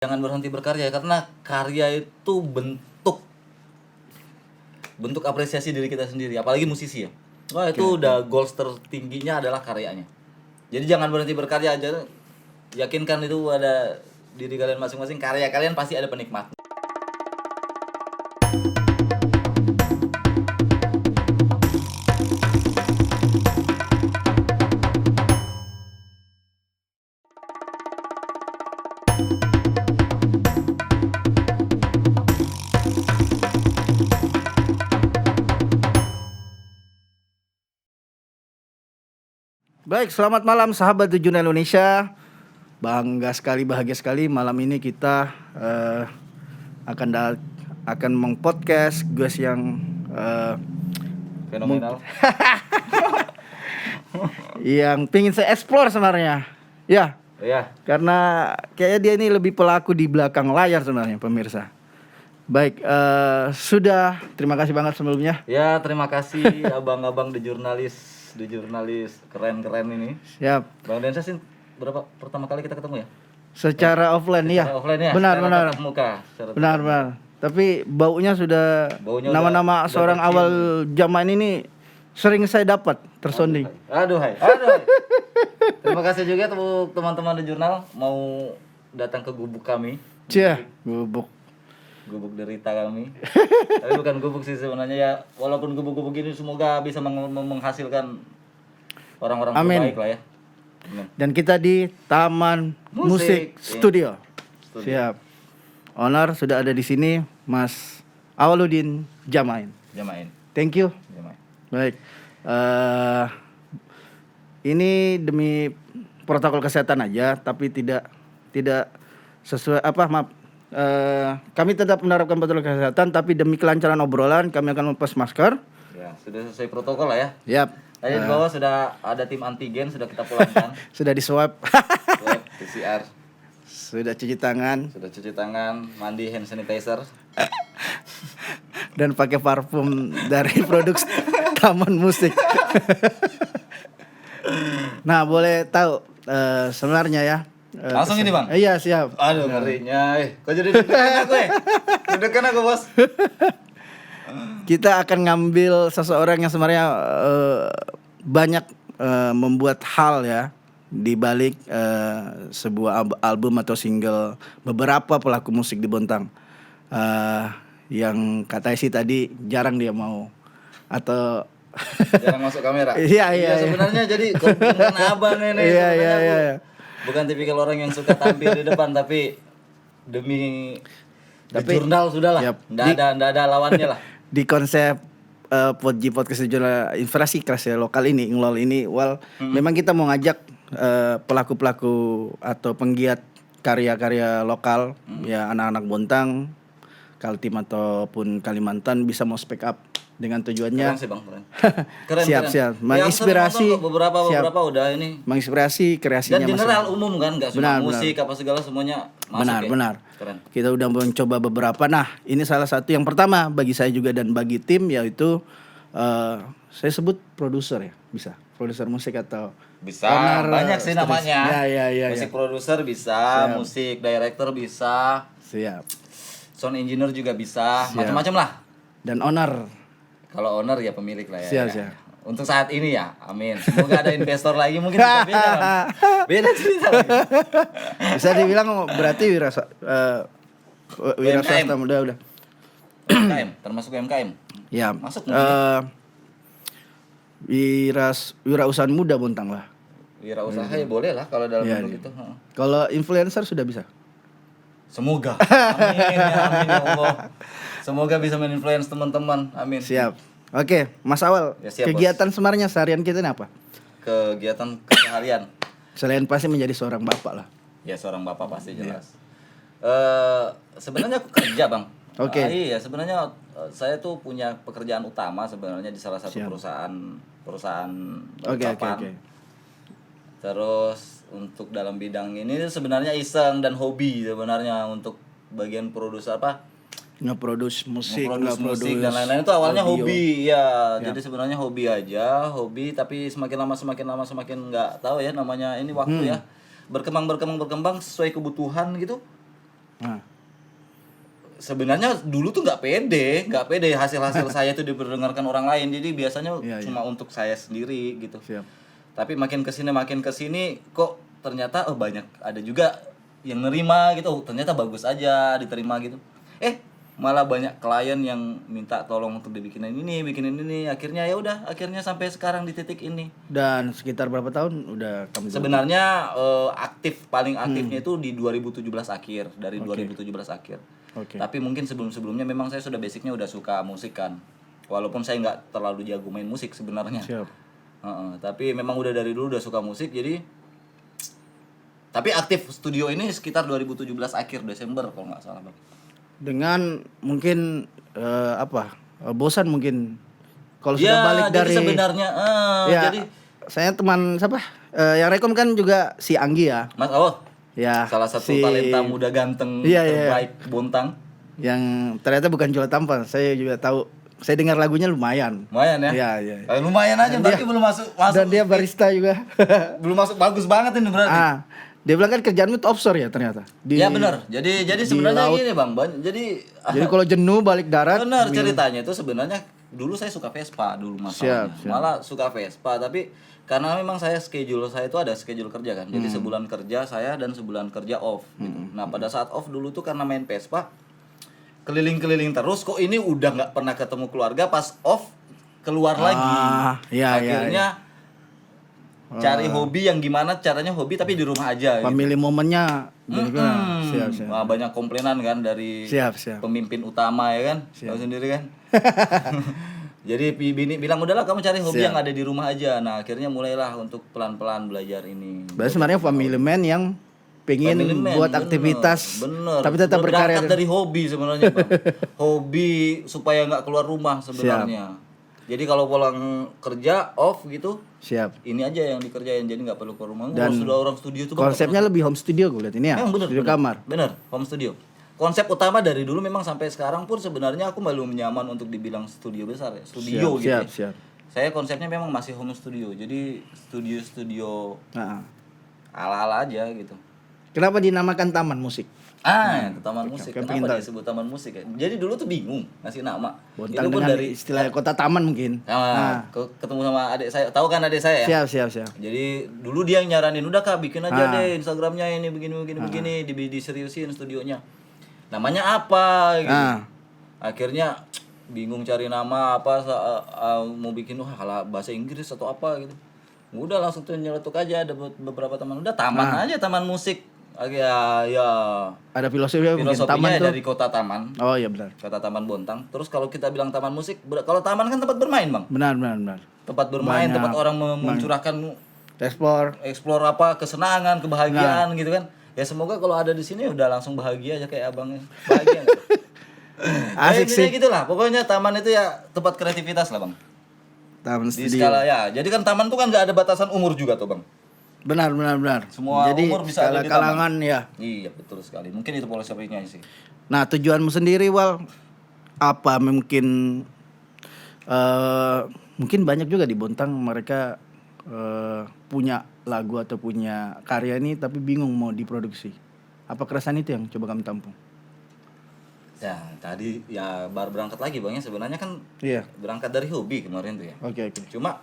Jangan berhenti berkarya karena karya itu bentuk apresiasi diri kita sendiri, apalagi musisi ya. Wah, itu udah goals tertingginya adalah karyanya. Jadi jangan berhenti berkarya aja. Yakinkan itu ada diri kalian masing-masing, karya kalian pasti ada penikmat. Baik, selamat malam sahabat Jurnal Indonesia. Bangga sekali, bahagia sekali malam ini kita akan mengpodcast guys yang Fenomenal. yang pingin saya explore sebenarnya. Ya, Iya. karena kayaknya dia ini lebih pelaku di belakang layar sebenarnya pemirsa. Baik, sudah terima kasih banget sebelumnya. Ya, terima kasih abang-abang The Jurnalis keren-keren ini. Siap. Bang Densa sih berapa pertama kali kita ketemu ya? Secara offline ya. Offline ya. Benar. Tatap muka. Benar. Tapi baunya sudah Baunya nama-nama udah seorang tercium. awal zaman ini sering saya dapat tersonding. Aduh hai. Terima kasih juga untuk teman-teman di jurnal mau datang ke gubuk kami. Cia, gubuk. Gubuk derita kami. Tapi bukan gubuk sih sebenarnya ya. Walaupun gubuk-gubuk ini semoga bisa menghasilkan orang-orang Amin. terbaik lah ya. Amin. Dan kita di Taman Musik Studio. Siap. Owner sudah ada di sini, Mas Awaludin Jamain. Jamain. Thank you. Baik. Ini demi protokol kesehatan aja, tapi tidak sesuai kami tetap menerapkan protokol kesehatan, tapi demi kelancaran obrolan kami akan melepas masker. Ya, sudah sesuai protokol lah ya. Yap. Tadi di bawah sudah ada tim antigen, sudah kita pulangkan. Sudah di swab. Swab, PCR, Sudah cuci tangan sudah cuci tangan, mandi hand sanitizer. dan pakai parfum dari produk Taman Musik. Nah, boleh tahu sebenarnya ya. Langsung ini, Bang? Iya, siap. Aduh, ngerinya. Kok jadi deg-degan aku ya? Deg-degan aku, Bos. Kita akan ngambil seseorang yang sebenarnya banyak membuat hal ya di balik sebuah album atau single beberapa pelaku musik di Bontang. Yang katanya sih tadi jarang dia mau atau Jarang masuk kamera. Iya. Sebenarnya jadi keuntungan abang ini. Iya. Bukan tipikal orang yang suka tampil di depan, tapi demi jurnal sudahlah. Yap. Nggak ada lawannya lah. Di konsep Podji Podcast Jurnal Inspirasi Kreasi Lokal ini, Ngelol ini, memang kita mau ngajak pelaku-pelaku atau penggiat karya-karya lokal, ya anak-anak Bontang, Kaltim ataupun Kalimantan bisa mau speak up dengan tujuannya. Keren sih, Bang. Keren. Siap. Menginspirasi. Beberapa udah ini. Menginspirasi kreasinya Dan general umum kan, nggak cuma musik apa segala semuanya masuk. Benar. Keren. Kita udah mencoba beberapa. Nah, ini salah satu yang pertama bagi saya juga dan bagi tim, yaitu saya sebut produser ya, bisa. Produser musik atau Bisa, owner, banyak sih namanya. Ya. Musik produser bisa, musik director bisa, Siap. sound engineer juga bisa, Siap. macam-macam lah. Dan owner. Kalau owner ya pemilik lah ya. Siap. Untuk saat ini ya, amin. Semoga ada investor lagi mungkin bisa beda. Bang. Beda cerita. Bisa dibilang berarti wira UMKM. swasta udah. UMKM, termasuk UMKM. Ya. Masuk Wirausahaan muda Bontang lah. Wirausaha ya boleh lah kalau dalam Iya, bentuk itu. Kalau influencer sudah bisa. Semoga. Amin ya Allah. Semoga bisa meninfluence teman-teman. Amin. Siap. Oke, Mas Awal. Ya, siap, kegiatan sebenarnya seharian kita ini apa? Kegiatan keseharian. Selain pasti menjadi seorang bapak lah. Ya seorang bapak pasti jelas. Sebenarnya aku kerja, Bang. Oke. Iya, sebenarnya saya tuh punya pekerjaan utama sebenarnya di salah satu Siap. perusahaan Oke. papan. Terus untuk dalam bidang ini sebenarnya iseng dan hobi sebenarnya untuk bagian produser apa? Nge-produce musik Dan lain-lain itu awalnya audio. hobi ya. Jadi sebenarnya hobi aja, tapi semakin lama semakin nggak tahu ya namanya ini waktu ya. Berkembang sesuai kebutuhan gitu. Nah, Sebenarnya dulu tuh nggak pede hasil-hasil saya itu diperdengarkan orang lain. Jadi biasanya Iya, cuma untuk saya sendiri gitu. siap. Tapi makin kesini kok ternyata banyak ada juga yang nerima gitu. Oh, ternyata bagus aja diterima gitu. Malah banyak klien yang minta tolong untuk bikinin ini. Akhirnya ya udah, akhirnya sampai sekarang di titik ini. Dan sekitar berapa tahun udah kamu Sebenarnya paling aktifnya itu di 2017 akhir, dari 2017 akhir. Oke. Tapi mungkin sebelum-sebelumnya memang saya sudah basicnya udah suka musik kan. Walaupun saya nggak terlalu jago main musik sebenarnya. Siap. Tapi memang udah dari dulu udah suka musik, jadi tapi aktif studio ini sekitar 2017 akhir Desember kalau nggak salah, Bang. Dengan mungkin bosan mungkin kalau sudah balik jadi dari sebenarnya ya, jadi saya teman siapa yang rekom kan juga si Anggi ya. Mas Ya, salah satu si- talenta muda ganteng Iya, terbaik Bontang. yang ternyata bukan jual tampan. Saya juga tahu. Saya dengar lagunya lumayan. Lumayan ya? Iya. Lumayan aja, Dan tapi dia- belum masuk Dan dia barista juga. belum masuk bagus banget ini berarti. Dia bilang kan kerjaanmu itu offshore ya ternyata. Ya benar. Jadi sebenarnya laut. gini, Bang. Jadi Kalau jenuh balik darat. benar ceritanya itu sebenarnya dulu saya suka Vespa dulu masalahnya. Siap. Malah suka Vespa, tapi karena memang schedule saya itu ada schedule kerja kan. Jadi sebulan kerja saya dan sebulan kerja off gitu. Nah, pada saat off dulu tuh karena main Vespa keliling-keliling terus, kok ini udah nggak pernah ketemu keluarga, pas off keluar lagi. Iya. Akhirnya cari hobi yang gimana caranya hobi tapi di rumah aja gitu. Pemilih momennya. Siap. Wah, banyak komplainan kan dari Siap. pemimpin utama ya kan, tahu sendiri kan. Jadi bini bilang udahlah kamu cari hobi yang ada di rumah aja. Nah akhirnya mulailah untuk pelan-pelan belajar ini. Berarti sebenarnya family man yang pengen Family man, buat bener, aktivitas bener. tapi tetap berkarya. Berangkat dari hobi sebenarnya, Bang. Hobi supaya nggak keluar rumah sebenarnya. Jadi kalau pulang kerja off gitu, Siap. ini aja yang dikerjain, jadi nggak perlu keluar rumah. Dan Kalau sudah orang studio tuh Bang, Konsepnya lebih home studio gue lihat ini ya. bener, Studio kamar. Bener, home studio. Konsep utama dari dulu memang sampai sekarang pun sebenarnya aku belum nyaman untuk dibilang studio besar ya. Studio gitu ya. Siap. Saya konsepnya memang masih home studio. Jadi studio Nah, ala-ala aja gitu. kenapa dinamakan taman musik? Itu taman musik. oke, Kenapa pengen tahu. disebut taman musik ya? Jadi dulu tuh bingung ngasih nama. Bontang Itu pun dengan dari istilah kota taman mungkin. ketemu sama adik saya. Tahu kan adik saya ya? Siap. Jadi dulu dia yang nyaranin, udah Kak bikin aja deh Instagramnya ini begini, diseriusin studionya. Namanya apa gitu. Akhirnya bingung cari nama apa, mau bikin bahasa Inggris atau apa gitu. Udah langsung tuh nyeletuk aja, ada beberapa teman. Udah taman aja, taman musik. Ya. Ada filosofinya mungkin taman Filosofinya tuh. dari kota taman. Oh iya benar. Kota Taman Bontang. Terus kalau kita bilang taman musik, kalau taman kan tempat bermain, Bang. Benar. Tempat bermain, Banyak. tempat orang mencurahkan explore apa kesenangan, kebahagiaan gitu kan. Ya semoga kalau ada di sini udah langsung bahagia aja kayak abangnya. Bahagia nggak? Asik sih. Gitu lah. Pokoknya taman itu ya tempat kreativitas lah, Bang. Taman Di studio. skala ya. Jadi kan taman tuh kan nggak ada batasan umur juga tuh, Bang. Benar. Semua Jadi umur bisa ada skala di taman. kalangan ya. Iya, betul sekali. Mungkin itu filosofinya sih. Nah, tujuanmu sendiri Wal apa mungkin mungkin banyak juga di Bontang mereka punya lagu atau punya karya ini tapi bingung mau diproduksi. Apa keresahan itu yang coba kami tampung? Ya, tadi ya baru berangkat lagi, Bang, ya. Sebenarnya kan Iya. berangkat dari hobi kemarin tuh ya. Oke. Cuma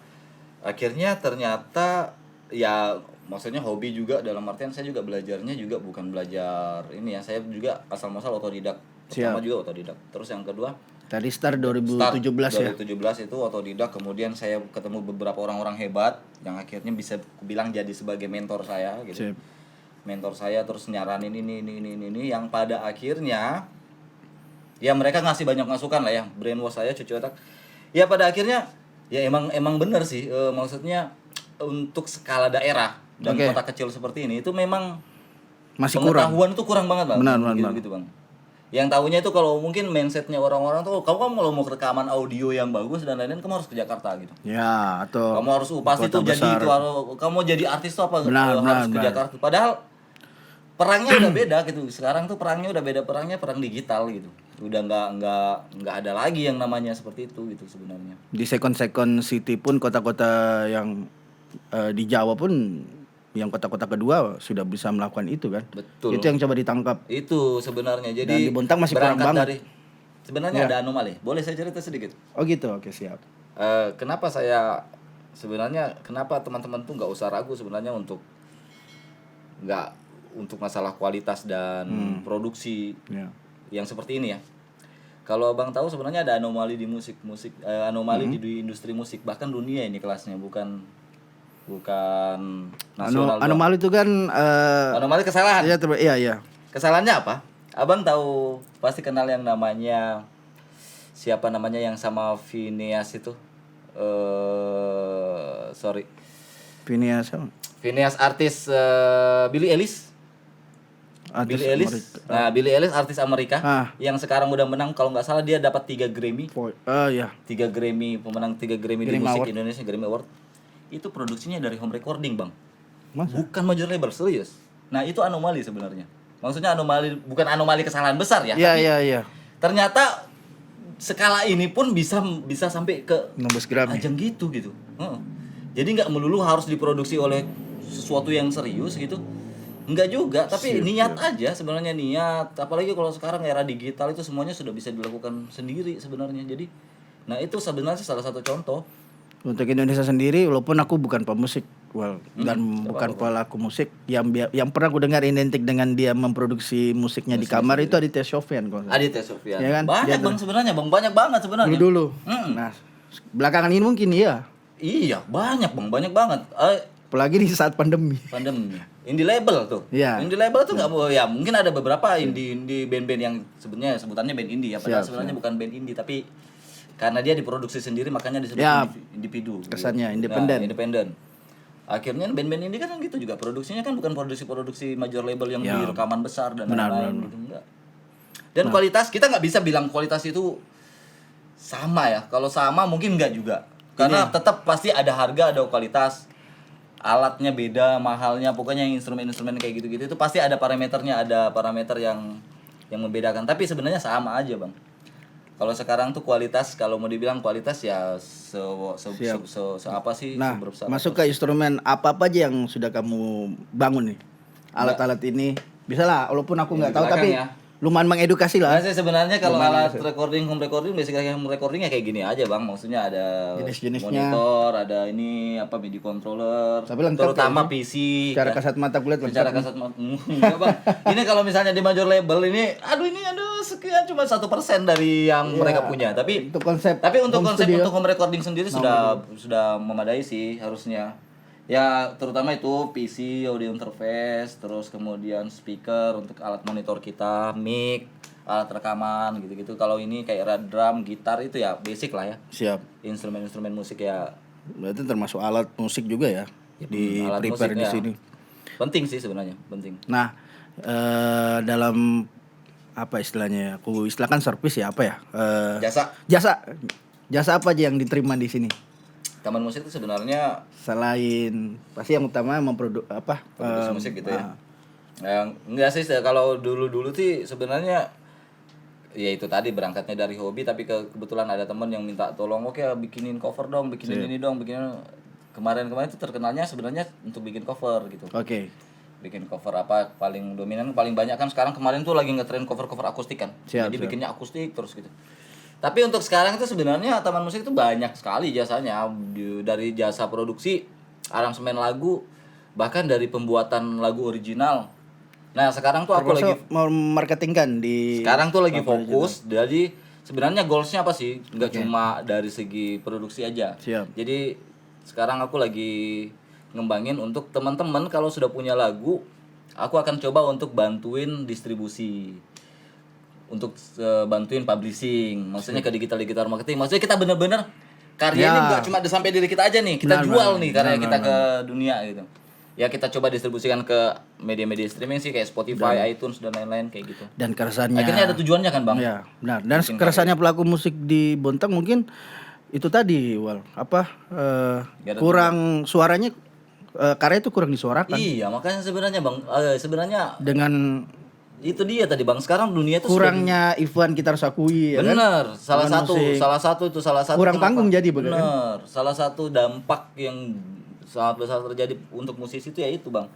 akhirnya ternyata ya maksudnya hobi juga dalam artian saya juga belajarnya juga bukan belajar ini ya. Saya juga asal muasal otodidak. Pertama juga otodidak. Terus yang kedua Tadi start 2017 ya. 2017 itu otodidak, kemudian saya ketemu beberapa orang-orang hebat yang akhirnya bisa bilang jadi sebagai mentor saya gitu. Sip. Mentor saya terus nyaranin ini yang pada akhirnya ya mereka ngasih banyak masukan lah ya, brainwash saya, cuci otak. Ya pada akhirnya ya emang bener sih, maksudnya untuk skala daerah dan Oke. kota kecil seperti ini itu memang Masih kurang. pengetahuan itu kurang banget, Bang. Benar. Gitu, Bang. Yang tahunya itu kalau mungkin mindsetnya orang-orang tuh kamu kalau mau rekaman audio yang bagus dan lain-lain kamu harus ke Jakarta gitu. Ya, atau Kamu harus pasti kota tuh jadi besar. itu kamu jadi artis tuh apa Benar, harus ke benar. Jakarta. Padahal perangnya udah beda gitu. Sekarang tuh perangnya udah beda, perangnya perang digital gitu. Udah nggak ada lagi yang namanya seperti itu gitu sebenarnya. Di second city pun kota-kota yang di Jawa pun yang kota-kota kedua sudah bisa melakukan itu kan. Betul. Itu yang coba ditangkap. Itu sebenarnya. Jadi Dan di Bontang masih kurang berangkat banget. dari sebenarnya ada anomali. Boleh saya cerita sedikit? Oh gitu, oke siap. Kenapa teman-teman tuh nggak usah ragu sebenarnya untuk masalah kualitas dan produksi Ya. yang seperti ini ya. Kalau Abang tahu sebenarnya ada anomali di anomali di industri musik, bahkan dunia ini kelasnya, bukan nasional doang. Anomali itu kan Anomali kesalahan. iya. Kesalahannya apa? Abang tahu pasti kenal yang namanya siapa namanya yang sama Phineas itu? Phineas artis Billie Eilish. Billie Eilish. Nah, Billie Eilish artis Amerika yang sekarang udah menang, kalau nggak salah dia dapat 3 Grammy. Iya. 3 Grammy, pemenang 3 Grammy di Grammy musik Award. Indonesia, Grammy Award. Itu produksinya dari home recording, Bang. Masa? Bukan major label, serius. Nah, itu anomali sebenarnya. Maksudnya bukan anomali kesalahan besar ya, tapi Iya. ternyata skala ini pun bisa sampai ke 16 gram. ajang gitu. Heeh. Jadi nggak melulu harus diproduksi oleh sesuatu yang serius gitu. Enggak juga, tapi niat aja sebenarnya, niat. Apalagi kalau sekarang era digital itu semuanya sudah bisa dilakukan sendiri sebenarnya. Jadi nah itu sebenarnya salah satu contoh. Untuk Indonesia sendiri, walaupun aku bukan pemusik, dan bukan pelaku musik, yang pernah aku dengar identik dengan dia memproduksi musiknya di kamar itu Aditya Sofyan kalau nggak salah. Aditya Sofyan. Ya kan? Banyak Bang sebenarnya, Bang. Banyak banget sebenarnya. Dulu. Nah, belakangan ini mungkin iya. Iya, banyak Bang, banyak banget. Apalagi di saat pandemi. Indie label tuh. Iya. Indie label tuh nggak ya mungkin ada beberapa indie band-band yang sebenarnya sebutannya band indie ya, padahal sebenarnya bukan band indie, tapi karena dia diproduksi sendiri makanya disebut individu. Kesannya independen. Nah, independen. Akhirnya band-band indie kan gitu juga, produksinya kan bukan produksi major label yang di rekaman besar dan lain-lain gitu, enggak. Dan kualitas kita nggak bisa bilang kualitas itu sama ya. Kalau sama mungkin enggak juga. Karena tetap pasti ada harga, ada kualitas. Alatnya beda, mahalnya, pokoknya instrumen-instrumen kayak gitu-gitu itu pasti ada parameternya, ada parameter yang membedakan. Tapi sebenarnya sama aja, Bang. Kalau sekarang tuh kualitas, kalau mau dibilang kualitas ya apa sih? Nah, masuk ke instrumen apa aja yang sudah kamu bangun nih? Alat-alat ini, bisa lah, walaupun aku nggak tahu tapi ya. lumayan mengedukasi lah. Nah, saya sebenarnya kalau alat home recording basically home recordingnya kayak gini aja, Bang. Maksudnya ada Jenis-jenisnya. monitor, ada ini MIDI controller, Tapi lengkap terutama ya, PC. Cara kasat mata kulihat Secara kasat mata. Enggak, Bang. Ini kalau misalnya di major label ini, aduh sekian cuma 1% dari yang mereka punya. Tapi untuk konsep untuk studio. untuk home recording sendiri sudah memadai sih harusnya. Ya terutama itu PC, audio interface, terus kemudian speaker untuk alat monitor kita, mic, alat rekaman gitu-gitu. Kalau ini kayak drum, gitar itu ya basic lah ya. Siap. Instrumen-instrumen musik ya. Berarti termasuk alat musik juga ya, di alat prepare musik, di ya. sini. Penting sih sebenarnya, penting. Nah, dalam apa istilahnya? Aku istilahkan service ya, apa ya? Jasa apa aja yang diterima di sini? Taman musik itu sebenarnya Selain pasti yang utama produksi musik gitu ya. Enggak sih, kalau dulu sih sebenarnya ya itu tadi berangkatnya dari hobi, tapi kebetulan ada teman yang minta tolong, oke bikinin cover dong, bikinin ini dong, kemarin itu terkenalnya sebenarnya untuk bikin cover gitu. Oke. Bikin cover apa paling dominan, paling banyak kan sekarang, kemarin tuh lagi ngetren cover akustik kan. Jadi bikinnya akustik terus gitu. Tapi untuk sekarang itu sebenarnya taman musik itu banyak sekali jasanya, dari jasa produksi, aransemen lagu, bahkan dari pembuatan lagu original. Nah, sekarang tuh aku lagi mau marketingkan di sekarang tuh lagi fokus. Jadi sebenarnya goalsnya apa sih? Enggak cuma dari segi produksi aja. Siap. Jadi sekarang aku lagi ngembangin untuk teman-teman kalau sudah punya lagu, aku akan coba untuk bantuin distribusi. Untuk bantuin publishing, maksudnya ke digital marketing. Maksudnya kita bener-bener karya ini nggak cuma sampai diri kita aja nih, kita jual nih karya kita ke dunia gitu. Ya kita coba distribusikan ke media-media streaming sih kayak Spotify, iTunes dan lain-lain kayak gitu. Dan keresahannya akhirnya ada tujuannya kan, Bang? Ya, benar. Dan keresahannya pelaku musik di Bontang mungkin itu tadi, kurang suaranya, karya itu kurang disuarakan. Iya, makanya sebenarnya, Bang, dengan itu dia tadi, Bang, sekarang dunia itu kurangnya Ivan kita harus akui ya. Bener, kan? salah satu kurang panggung jadi bener. Salah satu dampak yang sangat besar terjadi untuk musisi itu ya itu bang.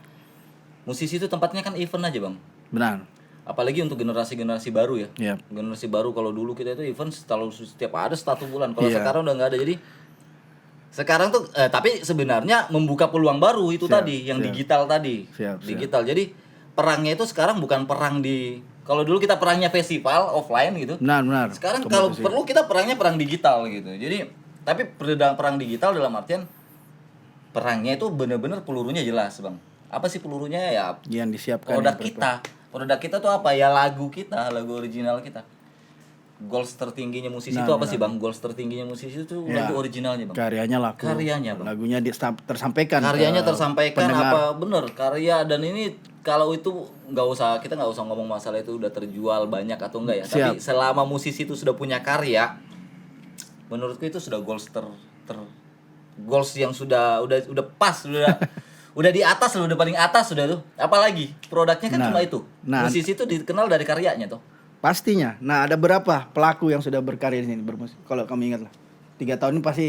Musisi itu tempatnya kan event aja bang. Benar. Apalagi untuk generasi-generasi baru ya. Iya. Generasi baru kalau dulu kita itu event selalu setiap ada 1 bulan. Kalau Iya. sekarang udah nggak ada. Jadi sekarang tuh tapi sebenarnya membuka peluang baru itu Siap, tadi yang siap. digital tadi. Siap, Digital. Jadi perangnya itu sekarang bukan perang di kalau dulu kita perangnya festival offline gitu. Benar. Sekarang kalau perlu kita perangnya perang digital gitu. Jadi tapi perang digital dalam artian perangnya itu benar-benar pelurunya jelas, Bang. Apa sih pelurunya ya? yang disiapkan Produk yang kita. Produk kita tuh apa? Ya lagu kita, lagu original kita. Goals tertingginya musisi itu apa sih, Bang? Goals tertingginya musisi itu Ya. lagu originalnya, Bang. karyanya laku. Karyanya, Bang. Lagunya tersampaikan. Karyanya ke tersampaikan pendengar. apa bener karya dan ini kalau itu kita nggak usah ngomong masalah itu udah terjual banyak atau enggak ya. Siap. Tapi selama musisi itu sudah punya karya, menurutku itu sudah goals goals yang udah pas udah di atas loh, udah paling atas sudah tuh. Apalagi produknya kan Nah, cuma itu. nah. Musisi itu dikenal dari karyanya tuh. Pastinya. Nah, ada berapa pelaku yang sudah berkarya di sini bermusik? Kalau kamu ingat lah. 3 tahun ini pasti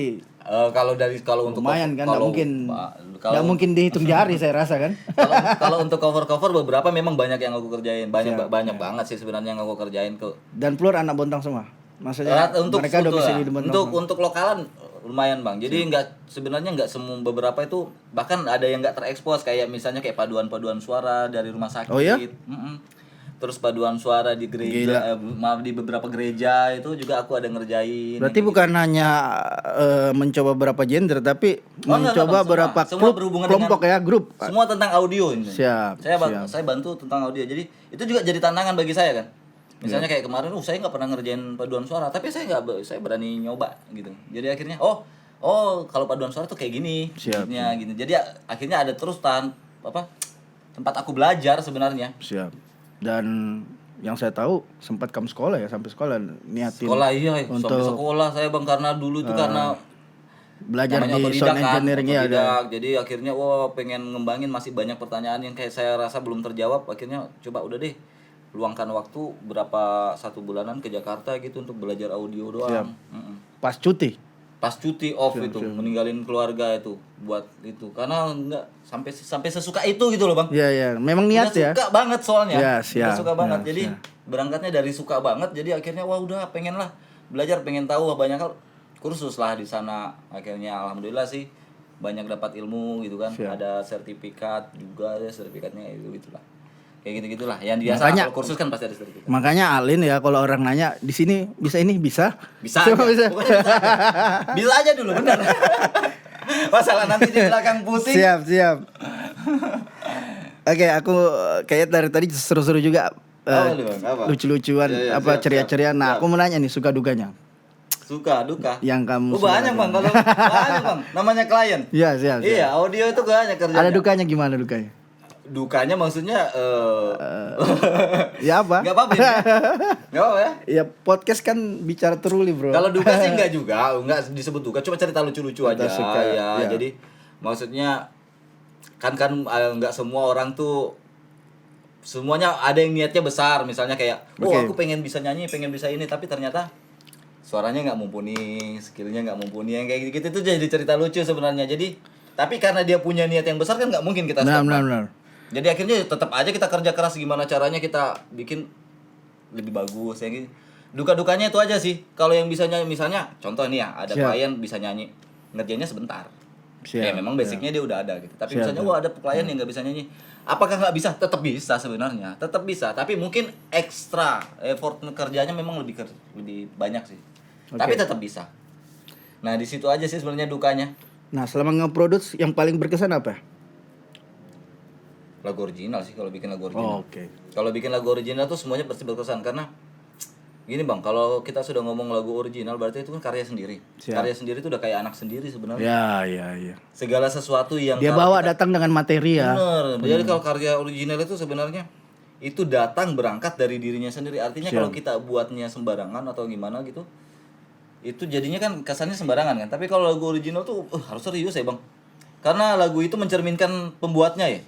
Kalau untuk lumayan kan, nggak kalau- mungkin kalau- nggak mungkin dihitung jari saya rasa kan. kalau untuk cover beberapa memang banyak yang aku kerjain. Banyak Siap, banget sih sebenarnya yang aku kerjain ke Dan Plur anak Bontang semua. Maksudnya untuk mereka domisili sebetulnya, di Bontang. untuk lokalan lumayan bang. Jadi sebenarnya nggak semua, beberapa itu bahkan ada yang nggak terekspos kayak misalnya kayak paduan suara dari rumah sakit. Oh, ya? Mm-mm. Terus paduan suara di gereja, di beberapa gereja itu juga aku ada ngerjain. Berarti bukan hanya mencoba beberapa genre tapi enggak, mencoba Bang. beberapa Semua berhubungan kelompok ya, grup. Semua tentang audio ini. Siap, Saya bantu tentang audio. Jadi itu juga jadi tantangan bagi saya kan. Misalnya kayak kemarin, saya nggak pernah ngerjain paduan suara, tapi saya berani nyoba gitu. Jadi akhirnya, oh kalau paduan suara tuh kayak gini, Siap, gitu. Jadi akhirnya ada terus tempat aku belajar sebenarnya. Siap. Dan yang saya tahu sempat kamu sekolah ya, sampai sekolah niatin Sekolah iya, untuk sampai sekolah saya bang karena dulu itu karena belajar namanya di otodidak sound engineering ya. otodidak. Jadi akhirnya pengen ngembangin, masih banyak pertanyaan yang kayak saya rasa belum terjawab. Akhirnya coba udah deh luangkan waktu 1 bulanan ke Jakarta gitu untuk belajar audio doang. Mm-mm. Pas cuti. Pas cuti off itu meninggalin keluarga itu buat itu karena nggak sampai sesuka itu gitu loh bang. Iya, memang niat Udah ya. suka banget soalnya. Ya, Udah siap. suka banget. Ya, Jadi siap. berangkatnya dari suka banget. Jadi akhirnya udah pengen lah belajar, pengen tahu banyak hal, kursus lah di sana. Akhirnya alhamdulillah sih banyak dapat ilmu gitu kan. Siap. Ada sertifikat juga, ya sertifikatnya itu gitulah. Kayak gitu-gitulah. Yang biasa Makanya- kalau kursus kan pasti ada sertifikat. Makanya Alin ya kalau orang nanya di sini bisa ini bisa. Bisa Semua aja. bisa. Pokoknya bisa aja. Bisa aja dulu benar. Masalah nanti di belakang pusing. Siap. Oke, aku kayak dari tadi seru-seru juga. Apa lu, Bang? Apa? Lucu-lucuan, Ya, apa siap, ceria-ceria. siap, Nah, siap. aku mau nanya nih suka duganya. Suka, duka. Yang kamu Oh, suka banyak lakukan. bang, kalau banyak bang. Namanya klien. Iya, siap. Iya, audio itu banyak kerjanya. Ada dukanya gimana dukanya? Dukanya maksudnya Ya apa? nggak apa-apa ya? Nggak apa ya? Ya podcast kan bicara teruli, Bro. Kalau duka sih nggak juga, nggak disebut duka, cuma cerita lucu-lucu aja. suka, Ya, ya. jadi maksudnya kan nggak semua orang tuh semuanya ada yang niatnya besar, misalnya kayak, Oke. aku pengen bisa nyanyi, pengen bisa ini, tapi ternyata suaranya nggak mumpuni, skillnya nggak mumpuni, yang kayak gitu itu jadi cerita lucu sebenarnya. Jadi tapi karena dia punya niat yang besar kan nggak mungkin kita stop. Benar. Jadi akhirnya tetap aja kita kerja keras gimana caranya kita bikin lebih bagus ya gitu. Duka-dukanya itu aja sih. Kalau yang bisa nyanyi misalnya contoh nih ya, ada Siap. klien bisa nyanyi, ngerjainnya sebentar. Siap, Ya memang basicnya dia udah ada gitu. Tapi Siap, misalnya siap. ada klien yang nggak bisa nyanyi. Apakah nggak bisa? Tetap bisa sebenarnya. Tetap bisa, tapi mungkin ekstra effort kerjanya memang lebih banyak sih. Tapi tetap bisa. Nah, di situ aja sih sebenarnya dukanya. Nah, selama nge-produce yang paling berkesan apa? Lagu original sih kalau bikin lagu original. Oke. Kalau bikin lagu original tuh semuanya pasti berkesan karena gini bang, kalau kita sudah ngomong lagu original berarti itu kan karya sendiri. Siap. Karya sendiri itu udah kayak anak sendiri sebenarnya. Ya. Segala sesuatu yang Dia kalau bawa kita- datang dengan materi ya. Bener. Jadi kalau karya original itu sebenarnya itu datang berangkat dari dirinya sendiri. Artinya Siap. kalau kita buatnya sembarangan atau gimana gitu, itu jadinya kan kesannya sembarangan kan. Tapi kalau lagu original tuh harus serius ya bang. Karena lagu itu mencerminkan pembuatnya ya.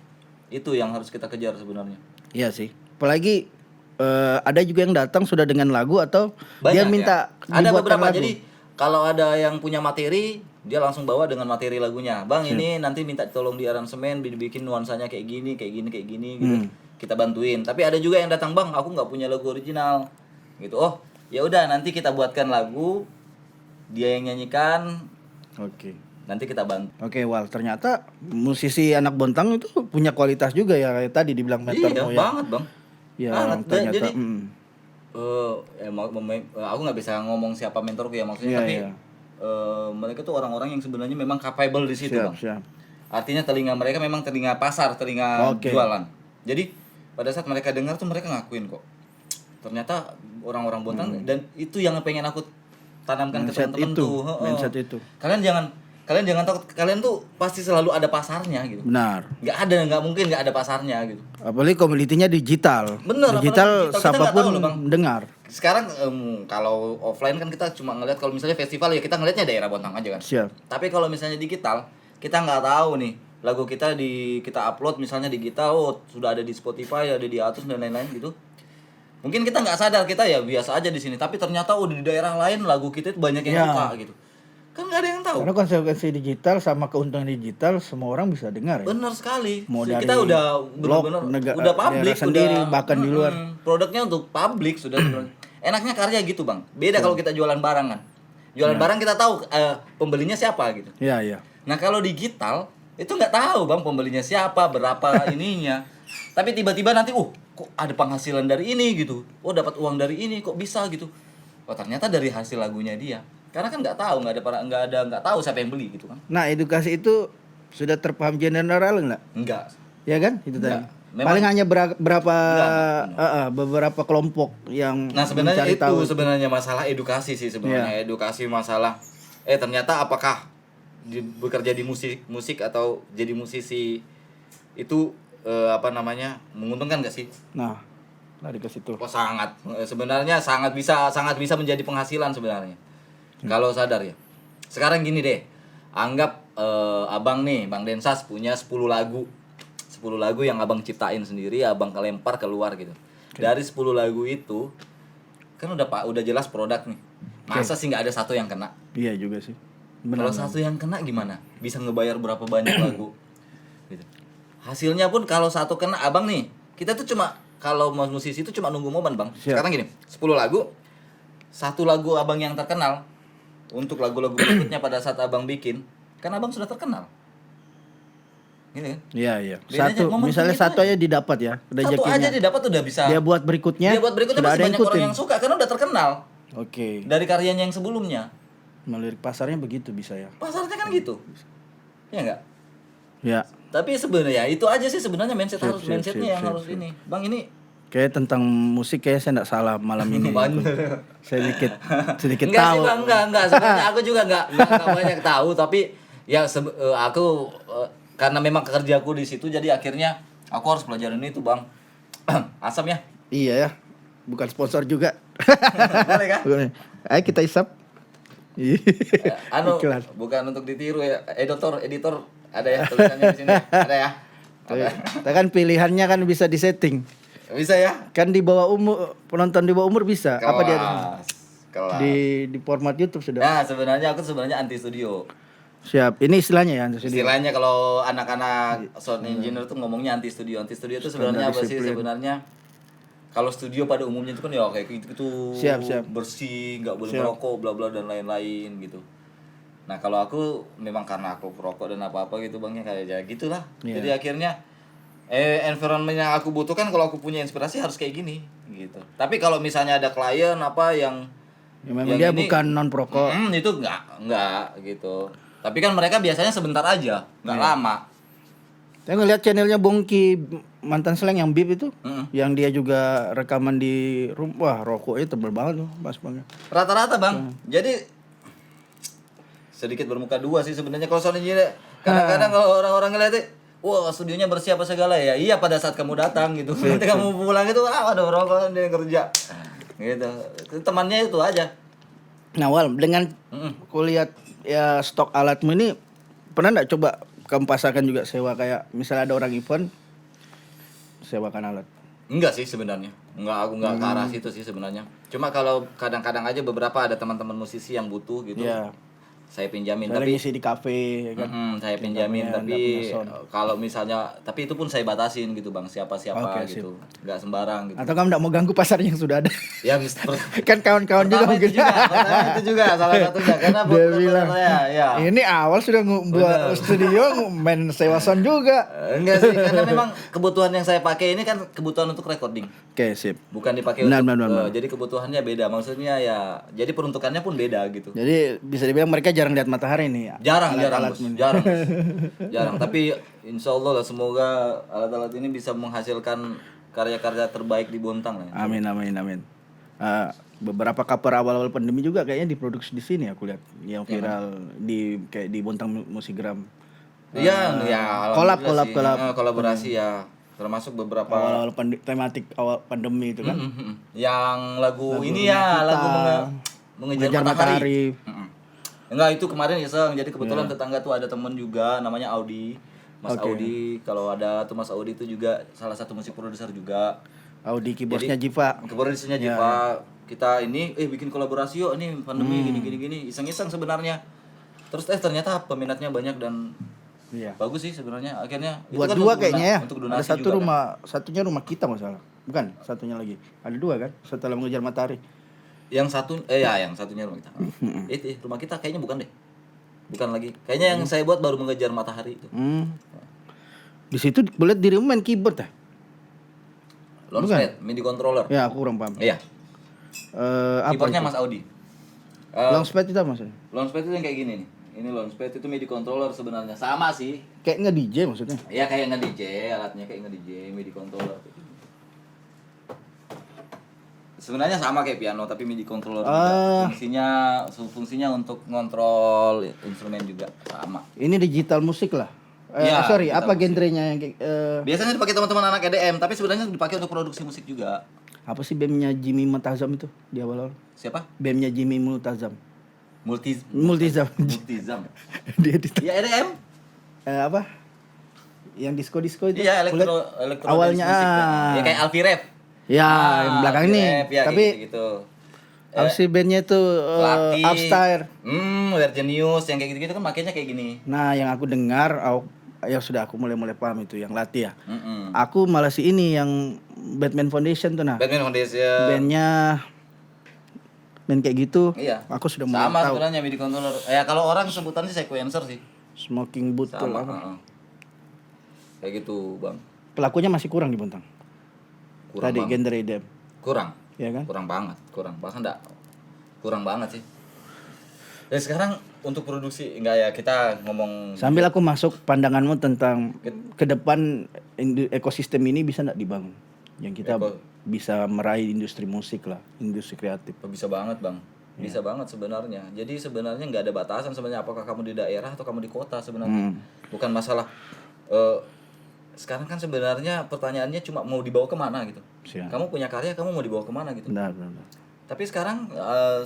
Itu yang harus kita kejar sebenarnya. Iya sih. Apalagi ada juga yang datang sudah dengan lagu atau dia Banyak, minta ya. Ada dibuatkan beberapa. lagu. Jadi kalau ada yang punya materi dia langsung bawa dengan materi lagunya. Bang, ini nanti minta tolong di aransemen, dibikin nuansanya kayak gini gitu. Kita bantuin. Tapi ada juga yang datang, "Bang, aku nggak punya lagu original." Gitu. Oh, ya udah nanti kita buatkan lagu, dia yang nyanyikan, Oke. nanti kita bantu. Oke, Wal, ternyata musisi anak Bontang itu punya kualitas juga ya, kayak tadi dibilang Iya, metermu ya. banget, Bang. Ya, Banget. ternyata. Jadi aku nggak bisa ngomong siapa mentorku ya maksudnya, Iya, tapi iya. mereka tuh orang-orang yang sebenarnya memang capable di situ, Siap, Bang. siap. Artinya telinga mereka memang telinga pasar, telinga Oke. jualan. Jadi pada saat mereka dengar tuh mereka ngakuin kok. Ternyata orang-orang Bontang dan itu yang pengen aku tanamkan ke Mindset teman-teman itu, tuh. Heeh. mindset itu. Kalian jangan takut, kalian tuh pasti selalu ada pasarnya gitu. Benar. Nggak mungkin nggak ada pasarnya gitu. Apalagi komoditinya digital. Bener, apalagi Digital digital. Kita nggak siapapun tahu loh, Bang. dengar. Sekarang kalau offline kan kita cuma ngeliat, kalau misalnya festival ya kita ngeliatnya daerah Bontang aja kan. Siap. Tapi kalau misalnya digital, kita nggak tahu nih lagu kita kita upload misalnya digital, sudah ada di Spotify, ada di iTunes dan lain-lain gitu. Mungkin kita nggak sadar, kita ya biasa aja di sini, tapi ternyata udah di daerah lain lagu kita itu banyak yang Ya. suka gitu. Kan nggak ada yang tahu. Karena konsekuensi digital sama keuntungan digital semua orang bisa dengar ya. Benar sekali. Mau Kita dari udah blog, benar-benar udah publik, daerah sendiri, udah bahkan di luar. produknya untuk publik sudah. Enaknya karya gitu, Bang. Beda kalau kita jualan barang kan. Jualan barang kita tahu pembelinya siapa gitu. Iya, iya. Nah, kalau digital itu nggak tahu, Bang, pembelinya siapa, berapa ininya. Tapi tiba-tiba nanti kok ada penghasilan dari ini gitu. Oh, dapat uang dari ini, kok bisa gitu. Oh, ternyata dari hasil lagunya dia. Karena kan nggak tahu, nggak tahu siapa yang beli gitu kan. Nah, edukasi itu sudah terpaham general enggak? Enggak. Ya kan? Itu tadi. Enggak. Memang- Paling hanya berapa Enggak. beberapa kelompok yang Nah, sebenarnya mencari itu tahu. sebenarnya masalah edukasi sih sebenarnya. Edukasi masalah ternyata apakah bekerja di musik atau jadi musisi itu menguntungkan gak sih? Nah, lari ke situ. Oh, sangat. Sebenarnya sangat bisa menjadi penghasilan sebenarnya. Kalau sadar ya. Sekarang gini deh. Anggap Abang nih, Bang Densas punya 10 lagu. 10 lagu yang Abang ciptain sendiri, Abang kelempar keluar gitu. Dari 10 lagu itu kan udah jelas produk nih. Masa sih nggak ada satu yang kena? Iya juga sih. Kalau satu yang kena gimana? Bisa ngebayar berapa banyak lagu? Gitu. Hasilnya pun kalau satu kena, Abang nih, kita tuh cuma kalau mau musisi itu cuma nunggu momen, Bang. Siap. Sekarang gini, 10 lagu, satu lagu Abang yang terkenal untuk lagu-lagu berikutnya pada saat Abang bikin, kan Abang sudah terkenal. Gitu kan? Iya, iya. Bedanya Satu, momentum misalnya itu satu aja didapat ya, Satu rezekinya. aja didapat udah bisa. Dia buat berikutnya. Dia buat berikutnya sudah pasti ada yang banyak orang ikutin. yang suka karena udah terkenal Oke. dari karyanya yang sebelumnya. Melirik pasarnya begitu bisa ya. Pasarnya kan gitu. Ya enggak? Ya. Tapi sebenarnya itu aja sih sebenarnya mindsetnya yang sip, harus sip. ini. Bang, ini Kayak tentang musik kayak saya enggak salah malam ini. Bener. Saya sedikit enggak tahu. sih, Bang, enggak. Sebenarnya aku juga enggak banyak tahu, tapi ya aku karena memang kerjaku di situ jadi akhirnya aku harus pelajarin itu, Bang. Asam ya. Iya ya. Bukan sponsor juga. Boleh kan? Ayo kita isap. Iklan. Bukan untuk ditiru ya. Editor ada ya tulisannya di sini. Ada ya. Kita kan pilihannya kan bisa disetting. Bisa ya? Kan di bawah umur, penonton di bawah umur bisa. Apa dia Kelas. di format YouTube sudah. Nah, sebenarnya aku anti studio. Siap. Ini istilahnya ya. Istilahnya kalau anak-anak sound engineer tuh ngomongnya anti studio. Anti studio itu sebenarnya apa sih? disiplin. Sebenarnya kalau studio pada umumnya itu kan ya kayak gitu Siap. bersih, nggak boleh Siap. merokok, bla bla dan lain-lain gitu. Nah, kalau aku memang karena aku perokok dan apa-apa gitu, Bang, ya kayak ya gitulah. Iya. Jadi akhirnya environment yang aku butuhkan kalau aku punya inspirasi harus kayak gini gitu. Tapi kalau misalnya ada klien apa yang memang yang dia ini, bukan non perokok. itu enggak gitu. Tapi kan mereka biasanya sebentar aja, nggak Iya. lama. Saya ngeliat channelnya Bongki mantan seleng yang Bib itu, yang dia juga rekaman di rumah. Wah, rokoknya tebel banget tuh, Mas Bang. Rata-rata, Bang. Jadi sedikit bermuka dua sih sebenarnya kalau soal engineer. Kadang-kadang kalau orang-orang ngeliatnya, wah studionya bersih apa segala ya. Iya pada saat kamu datang gitu. Nanti kamu pulang itu, ada rokok dia yang kerja. Gitu. Temannya itu aja. Nah, Wal, dengan kulihat ya stok alatmu ini, pernah nggak coba kamu pasarkan juga sewa kayak misalnya ada orang event sewakan alat? Enggak sih sebenarnya. Aku enggak ke arah situ sih sebenarnya. Cuma kalau kadang-kadang aja beberapa ada teman-teman musisi yang butuh gitu. Iya. saya pinjamin. Saya Tapi ngisi di kafe ya kan. saya pinjamin, tapi kalau misalnya, tapi itu pun saya batasin gitu bang, siapa-siapa Oke, gitu, nggak sembarang gitu. Atau kamu enggak mau ganggu pasar yang sudah ada. Ya Kan kawan-kawan juga pertama mungkin. itu juga salah satunya karena Dia bilang, ya. ini awal sudah buat studio main sewa sound juga. Enggak sih, karena memang kebutuhan yang saya pakai ini kan kebutuhan untuk recording, Oke, sip. bukan dipakai Benar. jadi kebutuhannya beda, maksudnya ya, jadi peruntukannya pun beda gitu. Jadi bisa dibilang mereka jarang lihat matahari nih. Jarang, Alat-alat Bos. Jarang. Tapi insya Allah lah, semoga alat-alat ini bisa menghasilkan karya-karya terbaik di Bontang lah. Amin. Beberapa cover awal-awal pandemi juga kayaknya diproduksi di sini aku lihat yang viral di kayak di Bontang Musigram. Iya, Kolab. kolaborasi ya, termasuk beberapa Awal-awal tematik awal pandemi itu kan. Yang lagu ini ya, lagu mengejar matahari. Enggak, itu kemarin iseng. Jadi kebetulan tetangga tuh ada temen juga namanya Audi. Mas Audi, kalau ada tuh Mas Audi itu juga salah satu musik produser juga. Audi keyboardnya Jiva. Keyboardnya Jiva. Kita ini bikin kolaborasi yuk, ini pandemi gini. Iseng-iseng sebenarnya. Terus ternyata peminatnya banyak dan bagus sih sebenarnya. Akhirnya buat itu kan dua kayaknya ya. Untuk donasi ada satu juga, rumah, satunya rumah kita masalah. Bukan, satunya lagi. Ada dua kan? Setelah mengejar matahari. Yang satunya rumah kita. Itu rumah kita kayaknya bukan deh. Bukan lagi. Kayaknya yang saya buat baru mengejar matahari itu. Di situ boleh dirimu main keyboard ya? Launchpad, MIDI controller. Ya, aku kurang paham. Iya. Apa Keyboardnya itu? Mas Audi. Launchpad itu apa maksudnya? Launchpad itu yang kayak gini nih. Ini launchpad itu MIDI controller sebenarnya. Sama sih. Kayak nge-DJ maksudnya? Iya, kayak nge-DJ, alatnya kayak nge-DJ, MIDI controller. Sebenarnya sama kayak piano tapi MIDI controller juga. Fungsinya untuk ngontrol instrumen juga sama. Ini digital musik lah. Iya, Apa genrenya yang kayak biasanya dipakai teman-teman anak EDM, tapi sebenarnya dipakai untuk produksi musik juga. apa sih BEM-nya Jimmy Multazam itu di awal-awal? Siapa? BEM-nya Jimmy Multazam. Multizam. Dia di Ya EDM. apa? Yang disco itu. Iya, elektro awalnya musik. Ya kayak Alfie Rap. Ya, yang belakang Alfie nih. Rap, ya, Tapi gitu. apa sih bandnya itu Lati. Upstyle. Virginius yang kayak gitu-gitu kan makanya kayak gini. Nah, yang aku dengar ya sudah aku mulai paham itu yang Lati ya. Mm-mm. Aku malah si ini yang Batman Foundation tuh nah. Batman Foundation. Bandnya band kayak gitu. Iya. Aku sudah mulai Sama tahu. sebenarnya MIDI controller. Ya kalau orang sebutannya sequencer sih. Smoking Bootle Sama. apa. Kayak gitu, Bang. Pelakunya masih kurang di Bontang. Kurang Tadi banget. genre EDM, Kurang. ya kan? Kurang banget. Bahkan kurang banget sih. Dan sekarang untuk produksi enggak ya, kita ngomong Sambil aku masuk pandanganmu tentang ke depan ekosistem ini bisa enggak dibangun? Yang kita bisa meraih industri musik lah, industri kreatif. bisa banget, Bang. Bisa banget sebenarnya. Jadi sebenarnya nggak ada batasan sebenarnya apakah kamu di daerah atau kamu di kota sebenarnya. Bukan masalah sekarang kan sebenarnya pertanyaannya cuma mau dibawa kemana gitu. Siap. Kamu punya karya, kamu mau dibawa kemana gitu. Benar. Tapi sekarang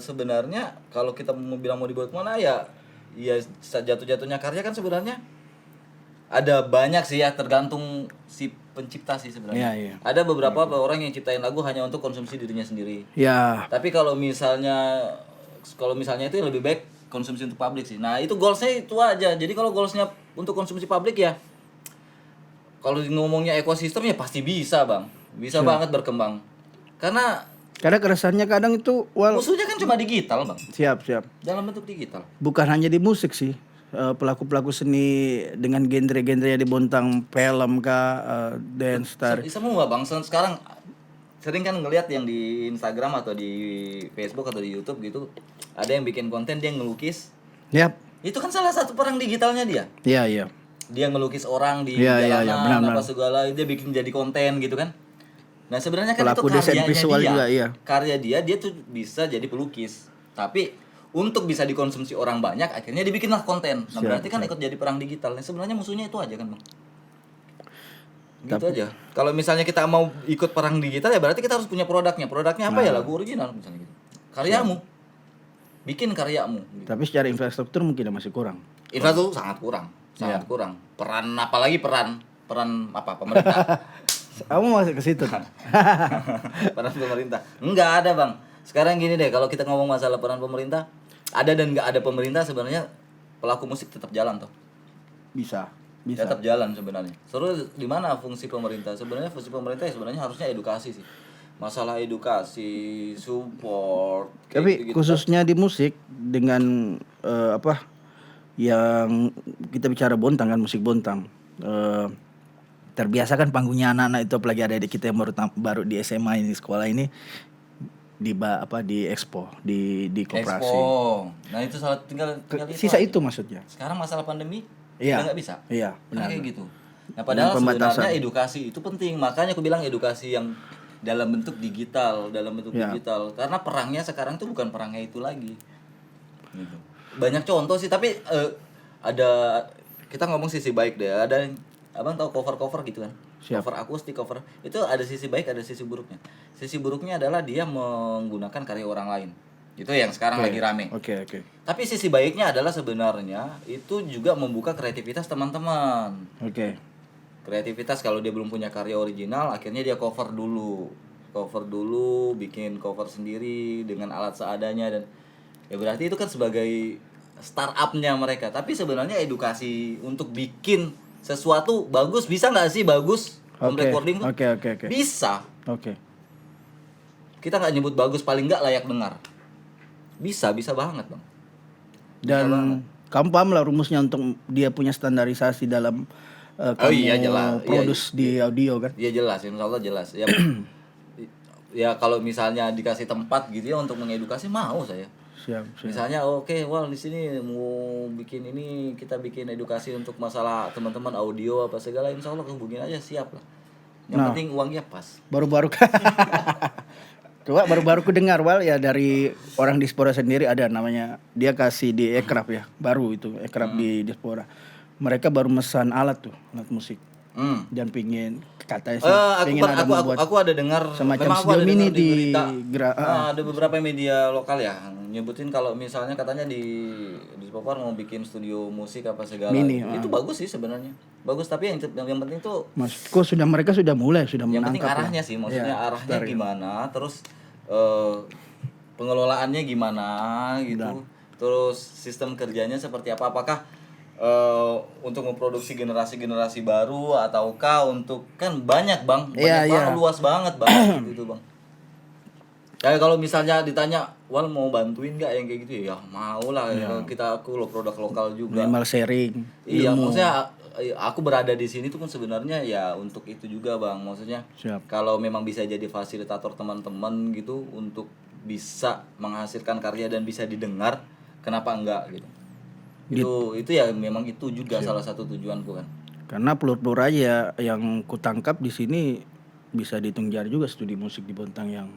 sebenarnya kalau kita mau bilang mau dibawa kemana ya jatuh-jatuhnya karya kan sebenarnya ada banyak sih ya, tergantung si pencipta sih sebenarnya. Iya. Ada beberapa orang yang ciptain lagu hanya untuk konsumsi dirinya sendiri. Ya, Tapi kalau misalnya itu lebih baik konsumsi untuk publik sih. Nah, itu goalsnya itu aja. Jadi kalau goalsnya untuk konsumsi publik ya, kalau ngomongnya ekosistem ya pasti bisa, Bang. Bisa banget berkembang. Karena keresahannya kadang itu musuhnya kan cuma digital, Bang. siap. Dalam bentuk digital. Bukan hanya di musik sih. Pelaku-pelaku seni dengan genre-genre yang di Bontang, film kah, dance, tari. Semua, Bang. Sekarang sering kan ngelihat yang di Instagram atau di Facebook atau di YouTube gitu, ada yang bikin konten dia ngelukis. Yap. Itu kan salah satu perang digitalnya dia. Iya. Dia ngelukis orang di Iya, jalanan benar. apa segala, dia bikin jadi konten gitu kan. Nah sebenarnya kan Pelaku itu desain karyanya visual dia. juga, iya. Karya dia tuh bisa jadi pelukis. Tapi untuk bisa dikonsumsi orang banyak, akhirnya dibikinlah konten. Nah berarti kan ikut jadi perang digital. Nah, sebenarnya musuhnya itu aja kan, Bang. Gitu aja. Kalau misalnya kita mau ikut perang digital ya berarti kita harus punya produknya. Produknya apa ya? Lagu original misalnya gitu. Karyamu. Bikin karyamu. Gitu. Tapi secara infrastruktur mungkin masih kurang. Infrastruktur sangat kurang. Sangat kurang. Apalagi peran apa pemerintah. Kamu masuk ke situ. Peran pemerintah. Enggak ada, Bang. Sekarang gini deh, kalau kita ngomong masalah peran pemerintah, ada dan nggak ada pemerintah sebenarnya pelaku musik tetap jalan toh. Bisa. Tetap jalan sebenarnya. Terus di mana fungsi pemerintah? Sebenarnya fungsi pemerintah ya sebenarnya harusnya edukasi sih. Masalah edukasi, support. Tapi gitu-gitu. khususnya di musik dengan apa yang kita bicara Bontang kan, musik Bontang. Terbiasa kan panggungnya anak-anak itu, apalagi adik-adik kita yang baru di SMA ini, sekolah ini di expo, di koperasi. Expo. Nah itu salah tinggal Sisa aja. itu maksudnya. Sekarang masalah pandemi Iya. udah nggak bisa. Iya, Nah, benar. kayak gitu. Nah padahal Dengan pembatasan. sebenarnya edukasi itu penting. Makanya aku bilang edukasi yang dalam bentuk digital, Ya. digital. Karena perangnya sekarang tuh bukan perangnya itu lagi. Gitu. Banyak contoh sih, tapi ada kita ngomong sisi baik deh. Ada abang tahu cover gitu kan? Siap. Cover akustik, cover itu ada sisi baik, ada sisi buruknya. Sisi buruknya adalah dia menggunakan karya orang lain. Itu yang sekarang lagi rame. Oke. Tapi sisi baiknya adalah sebenarnya itu juga membuka kreativitas teman-teman. Oke. Kreativitas kalau dia belum punya karya original, akhirnya dia cover dulu, bikin cover sendiri dengan alat seadanya dan ya berarti itu kan sebagai startupnya mereka. Tapi sebenarnya edukasi untuk bikin sesuatu bagus bisa nggak sih bagus home Oke. recording tuh? Oke. Bisa. Oke. Kita nggak nyebut bagus, paling nggak layak dengar. Bisa banget bang. Dan kamu paham lah rumusnya untuk dia punya standarisasi dalam kamu iya, jelas. produce di audio kan? Iya jelas, insya Allah jelas. Ya, ya kalau misalnya dikasih tempat gitu ya untuk mengedukasi mau saya. Siap. Misalnya oke, wah di sini mau bikin ini kita bikin edukasi untuk masalah teman-teman audio apa segala, insya Allah hubungin aja siap lah. Yang penting uangnya pas. Baru-baru coba baru-baru ku dengar Wal ya dari orang diaspora sendiri, ada namanya, dia kasih di Ekraf ya, baru itu Ekraf di diaspora. Mereka baru mesan alat musik. Dan pingin katanya sih pengen ada membuat aku ada dengar semacam memang aku studio ada mini dengar di berita. Ada beberapa media lokal ya nyebutin kalau misalnya katanya di Popar mau bikin studio musik apa segala. Mini, itu bagus sih sebenarnya. Bagus, tapi yang penting tuh Maksudku mereka sudah mulai yang penting menangkap arahnya sih, maksudnya Ya, arahnya gimana, terus pengelolaannya gimana gitu. Terus sistem kerjanya seperti apa? Apakah untuk memproduksi generasi baru ataukah untuk kan banyak bang, banyak luas banget gitu bang. Kayak kalau misalnya ditanya, Wal mau bantuin nggak yang kayak gitu ya? Mau lah, aku lo produk lokal juga. minimal sharing. Iya, maksudnya aku berada di sini tuh kan sebenarnya ya untuk itu juga bang. Maksudnya kalau memang bisa jadi fasilitator teman-teman gitu untuk bisa menghasilkan karya dan bisa didengar, kenapa enggak gitu? Itu ya memang itu juga salah satu tujuanku kan. Karena pelur-pelur aja yang kutangkap di sini bisa dihitung jari juga studi musik di Bontang yang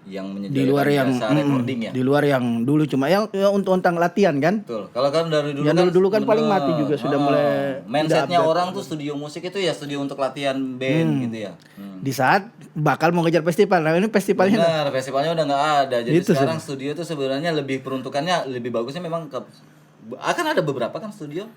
di luar yang recording ya. Di luar yang dulu cuma yang untuk tentang latihan kan. Betul. Kalau kan dari dulu yang kan dulu kan paling mati juga sudah mulai mindsetnya orang tuh studio musik itu ya studio untuk latihan band gitu ya. Di saat bakal mau ngejar festival. Nah, ini festivalnya benar, festivalnya udah nggak ada. Jadi itu sekarang studio tuh sebenarnya lebih peruntukannya lebih bagusnya memang akan ada beberapa kan studio.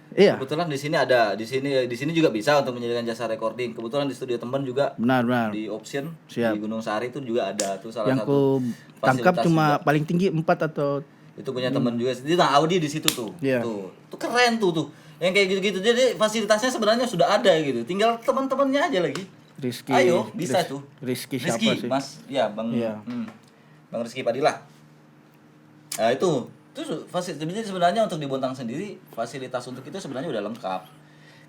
Iya. Kebetulan di sini juga bisa untuk menyediakan jasa recording. Kebetulan di studio teman juga. Benar. Di Option Siap. di Gunung Sari itu juga ada tuh salah yang satu. Yang ku tangkap cuma juga. Paling tinggi 4 atau itu punya teman juga. Nah, Audi di situ tuh. Yeah. Tuh keren tuh. Yang kayak gitu-gitu. Jadi fasilitasnya sebenarnya sudah ada gitu. Tinggal teman-temannya aja lagi. Rizky. Ayo, bisa tuh. Rizky siapa sih? Mas. Ya, Bang. Yeah. Bang Rizky Padilla. Nah, itu fasilitas sebenarnya untuk di Bontang sendiri fasilitas untuk itu sebenarnya udah lengkap.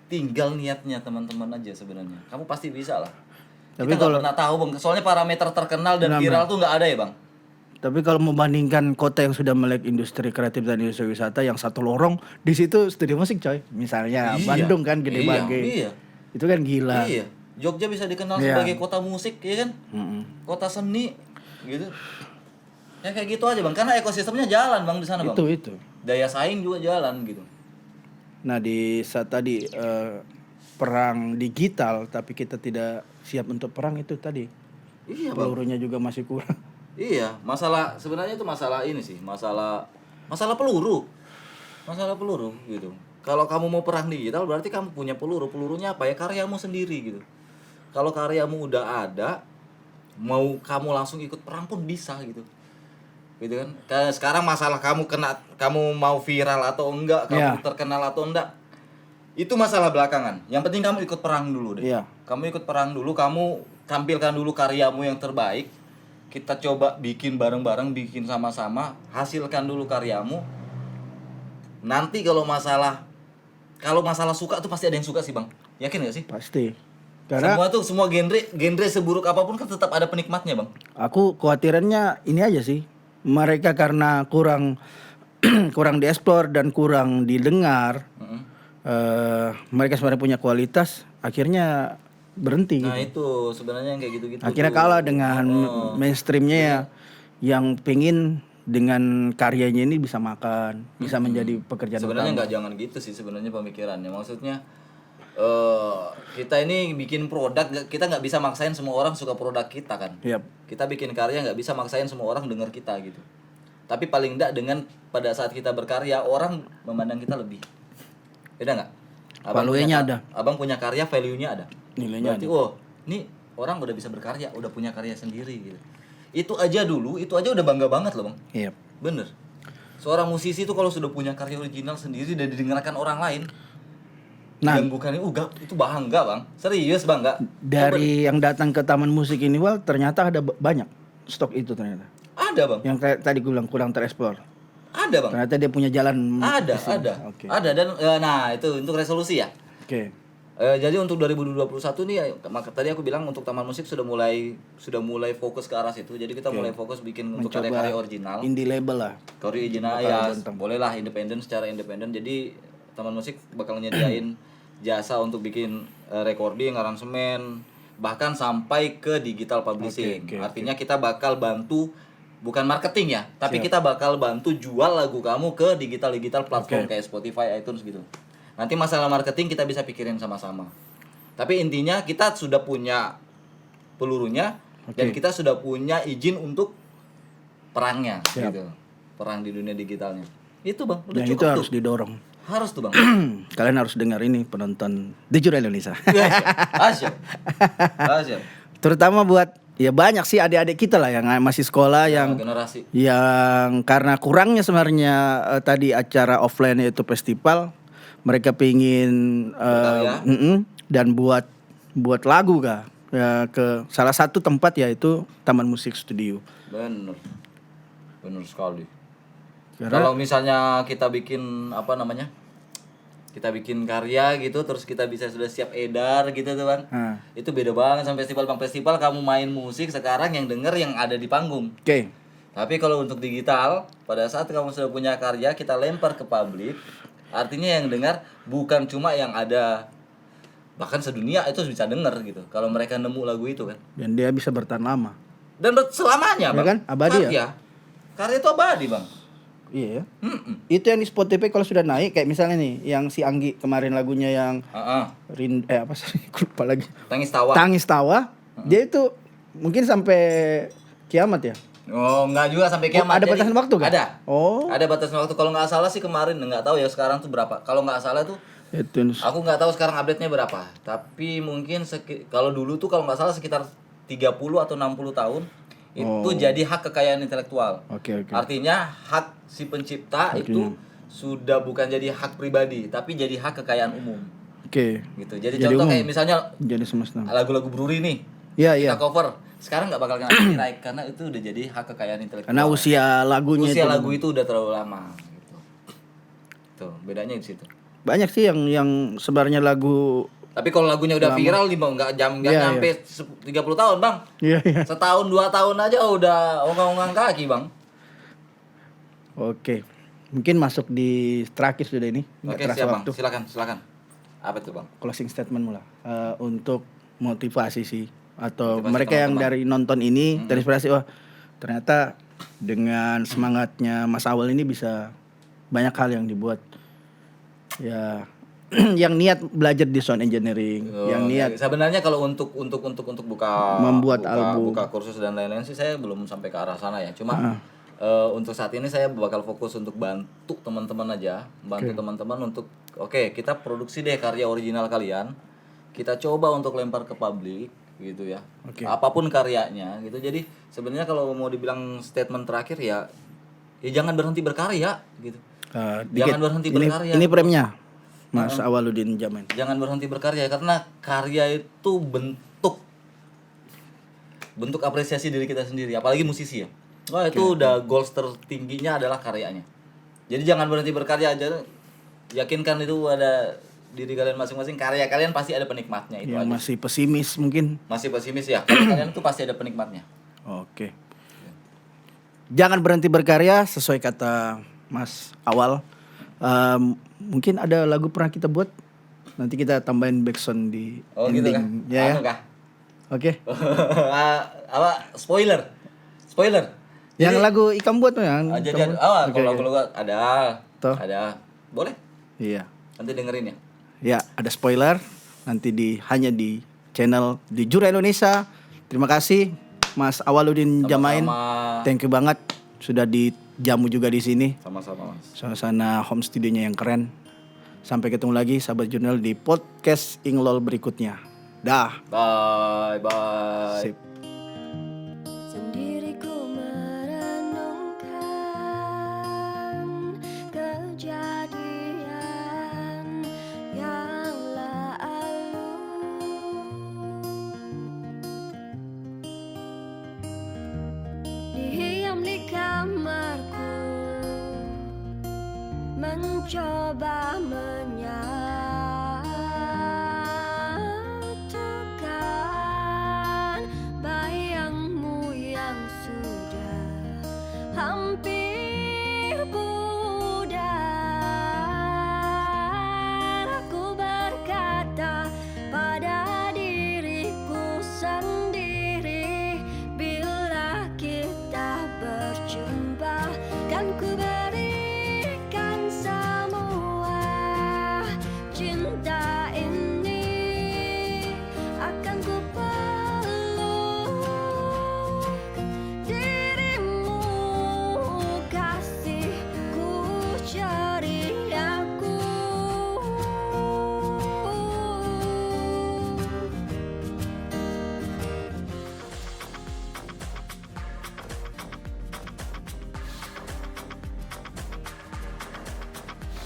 Tinggal niatnya teman-teman aja sebenarnya. Kamu pasti bisa lah. Tapi kita nggak pernah tahu bang. Soalnya parameter terkenal dan viral tuh nggak ada ya bang. Tapi kalau membandingkan kota yang sudah melek industri kreatif dan industri wisata yang satu lorong, di situ studio musik coy. Misalnya Bandung kan Gede Bage. Iya. Itu kan gila. Iya. Jogja bisa dikenal sebagai kota musik ya kan. Kota seni gitu. Ya kayak gitu aja bang, karena ekosistemnya jalan bang di sana bang. Itu. Daya saing juga jalan gitu. Nah di saat tadi perang digital, tapi kita tidak siap untuk perang itu tadi. Iya bang. Pelurunya juga masih kurang. Iya, sebenarnya itu masalah ini sih, masalah peluru. Masalah peluru gitu. Kalau kamu mau perang digital berarti kamu punya pelurunya apa ya, karyamu sendiri gitu. Kalau karyamu udah ada, mau kamu langsung ikut perang pun bisa gitu. gitu kan. Sekarang masalah kamu mau viral atau enggak, kamu terkenal atau enggak, itu masalah belakangan. Yang penting kamu ikut perang dulu deh. Iya. Kamu ikut perang dulu, kamu tampilkan dulu karyamu yang terbaik. Kita coba bikin bareng-bareng, bikin sama-sama, hasilkan dulu karyamu. Nanti kalau masalah suka tuh pasti ada yang suka sih, Bang. Yakin gak sih? Pasti. Karena Semua genre seburuk apapun kan tetap ada penikmatnya, Bang. aku khawatirannya ini aja sih. Mereka karena kurang kurang dieksplor dan kurang didengar. Mereka sebenarnya punya kualitas, akhirnya berhenti. Nah, gitu. itu sebenarnya yang kayak gitu-gitu. Akhirnya kalah dengan mainstreamnya ya, yang pengen dengan karyanya ini bisa makan, bisa menjadi pekerjaan Sebenarnya utama. nggak jangan gitu sih sebenarnya pemikirannya. Maksudnya kita ini bikin produk, kita nggak bisa maksain semua orang suka produk kita kan. Yap. Kita bikin karya nggak bisa maksain semua orang dengar kita gitu. Tapi paling enggak dengan pada saat kita berkarya orang memandang kita lebih. Beda nggak? Value-nya ada. Abang punya karya, value-nya ada. Nilainya Berarti nih orang udah bisa berkarya, udah punya karya sendiri gitu. Itu aja udah bangga banget loh, Bang. Yap. Bener. Seorang musisi itu kalau sudah punya karya original sendiri dan didengarkan orang lain, yang bukan itu bangga, Bang. Serius bangga. Dari yang datang ke taman musik ini, ternyata ada banyak stok itu ternyata. Ada, Bang. Yang tadi gue bilang kurang tereksplor. Ada, Bang. Ternyata dia punya jalan. Ada. Oke. Ada dan nah itu untuk resolusi ya. Oke. Jadi untuk 2021 nih, maka tadi aku bilang untuk taman musik sudah mulai fokus ke arah situ. Jadi kita mulai fokus bikin untuk karya-karya original. Indie label lah. Karya original ya, bolehlah secara independen. Jadi taman musik bakal nyediain jasa untuk bikin recording, aransemen, bahkan sampai ke digital publishing. Artinya kita bakal bantu bukan marketing ya, tapi kita bakal bantu jual lagu kamu ke digital platform kayak Spotify, iTunes gitu. Nanti masalah marketing kita bisa pikirin sama-sama. Tapi intinya kita sudah punya pelurunya dan kita sudah punya izin untuk perangnya gitu. Perang di dunia digitalnya. Itu, Bang, udah Dan cukup itu tuh. harus didorong. Harus tuh, Bang. Kalian harus dengar ini penonton The Jura Indonesia. Asyik. Terutama buat ya banyak sih adik-adik kita lah yang masih sekolah yang generasi yang karena kurangnya sebenarnya tadi acara offline yaitu festival, mereka pingin dan buat lagu ya ke salah satu tempat yaitu Taman Musik Studio. Bener sekali. Kalau misalnya kita bikin kita bikin karya gitu terus kita sudah siap edar gitu tuh, Bang. Itu beda banget sama festival, Bang. Festival kamu main musik sekarang yang denger yang ada di panggung. Oke. Tapi kalau untuk digital, pada saat kamu sudah punya karya kita lempar ke publik, artinya yang dengar bukan cuma yang ada, bahkan sedunia itu bisa denger gitu. Kalau mereka nemu lagu itu kan. Dan dia bisa bertahan lama. Dan selamanya, Bang. Ya kan? Abadi ya. Karya itu abadi, Bang. Iya ya. Itu yang di Spotify kalau sudah naik kayak misalnya nih yang si Anggi kemarin lagunya yang apa sih? Lupa lagi. Tangis Tawa. Dia itu mungkin sampai kiamat ya. Oh, enggak juga sampai kiamat. Ada batasan waktu kan? Ada. Oh. Ada batasan waktu. Kalau nggak salah sih kemarin, nggak tahu ya sekarang tuh berapa. Kalau nggak salah tuh aku nggak tahu sekarang update-nya berapa. Tapi mungkin kalau dulu tuh kalau nggak salah sekitar 30 atau 60 tahun itu jadi hak kekayaan intelektual. Artinya hak si pencipta itu sudah bukan jadi hak pribadi, tapi jadi hak kekayaan umum. Gitu. Jadi contoh umum. Kayak misalnya jadi semesta. Lagu-lagu Bruri nih. Iya. Kita cover. Sekarang nggak bakal kena copyright karena itu udah jadi hak kekayaan intelektual. Karena usia lagu itu udah terlalu lama gitu. Tuh, bedanya di situ. Banyak sih yang sebenarnya lagu. Tapi kalau lagunya udah viral nggak nyampe 30 tahun, Bang. Iya. Setahun 2 tahun aja udah ongkang-ongkang kaki, Bang. Oke. Mungkin masuk di terakhir sudah ini. Oke, siap, Bang. Silakan. Apa tuh, Bang? Closing statement mula. Untuk motivasi sih atau mereka yang dari nonton ini terinspirasi, ternyata dengan semangatnya Mas Awal ini bisa banyak hal yang dibuat. Ya yang niat belajar di sound engineering, yang niat sebenarnya kalau untuk membuat album, buka kursus dan lain-lain sih saya belum sampai ke arah sana ya. Cuma untuk saat ini saya bakal fokus untuk bantu teman-teman aja, teman-teman untuk kita produksi deh karya original kalian. Kita coba untuk lempar ke publik gitu ya. Apapun karyanya gitu. Jadi sebenarnya kalau mau dibilang statement terakhir ya ya jangan berhenti berkarya gitu. Dikit. Jangan berhenti Ini- berkarya. Ini premnya, Mas Awaludin Jamain. Jangan berhenti berkarya karena karya itu bentuk apresiasi diri kita sendiri, apalagi musisi ya. Wah, itu udah goals tertingginya adalah karyanya. Jadi jangan berhenti berkarya aja. Yakinkan itu ada diri kalian masing-masing, karya kalian pasti ada penikmatnya itu Yang aja. masih pesimis mungkin. Masih pesimis ya, karya kalian tuh pasti ada penikmatnya. Oke. Jangan berhenti berkarya sesuai kata Mas Awal. Mungkin ada lagu pernah kita buat. Nanti kita tambahin backsound di Oh gitu kah? ending. Ya, ya. Anu kah? Oke. Apa spoiler? Yang Jadi- lagu Ikam buat tuh yang. jadi kamu- kalau Oke, oke. lagu-lagu ada. Toh. Ada. Boleh? Iya. Nanti dengerin ya. Ya, ada spoiler nanti hanya di channel di Jura Indonesia. Terima kasih Mas Awaludin Jamain. Sama-sama. Thank you banget sudah dijamu juga di sini. Sama-sama, Mas. Suasana home studionya yang keren. Sampai ketemu lagi sahabat jurnal di podcast Inglol berikutnya. Dah. Bye. Sip. Sendiriku merenungkan kejadian yang lalu. Diam di kamarku, mencoba menyatukan bayangmu yang sudah hampir